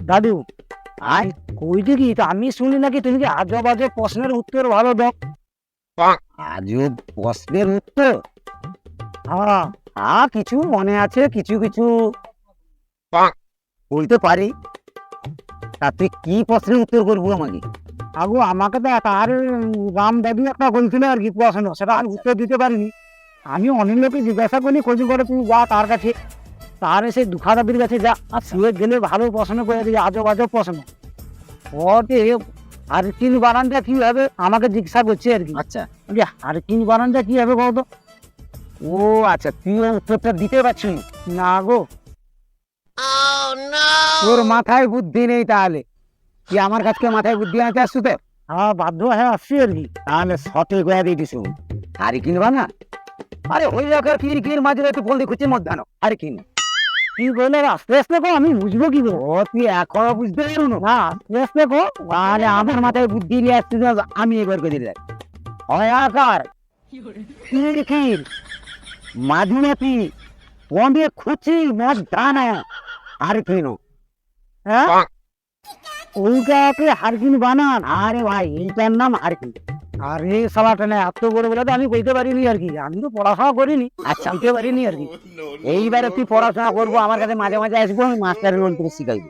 দাদু আয় কইতে কি তা আমি শুনি নাকি তুমি কি আজব আজব প্রশ্নের উত্তর ভালো দাও। আজব প্রশ্নের উত্তর? হ্যাঁ হ্যাঁ, কিছু মনে আছে, কিছু কিছু বলতে পারি। তা তুই কি প্রশ্নের উত্তর করবো আমাকে? আগো আমাকে তো আর রাম দাদু একটা বলছিল আর কি প্রশ্ন, সেটা আমি উত্তর দিতে পারিনি। আমি অনেক লোকে জিজ্ঞাসা করি, খোঁজ করে তুমি যা তার কাছে, তার এসে দুঃখা দাদির কাছে যা, আর শুয়ে গেলে ভালো প্রশ্ন করে দিয়ে আজব আজব প্রশ্ন। ওতে হারকিন বানানটা কি হবে আমাকে জিজ্ঞাসা করছে আর কি। আচ্ছা, যে হারকিন বানানটা কি হবে বলতো? ও আচ্ছা, তুই ওর উত্তরটা দিতে পারছিস না গো, তোর মাথায় বুদ্ধি নেই তাহলে? তুই আমার কাছে মাথায় বুদ্ধি আনতে আসছু তো? হ্যাঁ বাধ্য হয়ে আসছি আর কি। তাহলে সঠিক হয়ে দিয়ে দিছু। আরে কিনবা না? আরে ওই জায়গার কির মাঝে একটু বলতে খুঁজছে মধ্যাহ্ন। আরে কিন কি বলে আস্তে আস্তে কো, আমি বুঝবো কি করে? ও, তুই এখনো বুঝতে পারো না? না আস্তে আস্তে কো, তাহলে আমার মাথায় বুদ্ধি নিয়ে আসছিস, আমি এবার করে দিলাম। হয় আকার কির মাঝুমাতি পন্দে খুঁচি মদ দানা। আর কিনো? হ্যাঁ ওইটাকে হারকিন বানান? আরে ভাই, এইটার নাম হারকিন। আরে শালাটা না এত বড় বলে তো আমি কইতে পারিনি আর কি, আমি তো পড়াশোনা করিনি, আচ্ছা, কইতে পারিনি আর কি। এইবারে তুই পড়াশোনা করবো, আমার কাছে মাঝে মাঝে আসবো, আমি মাস্টারের অন্তরে শিখাইবো।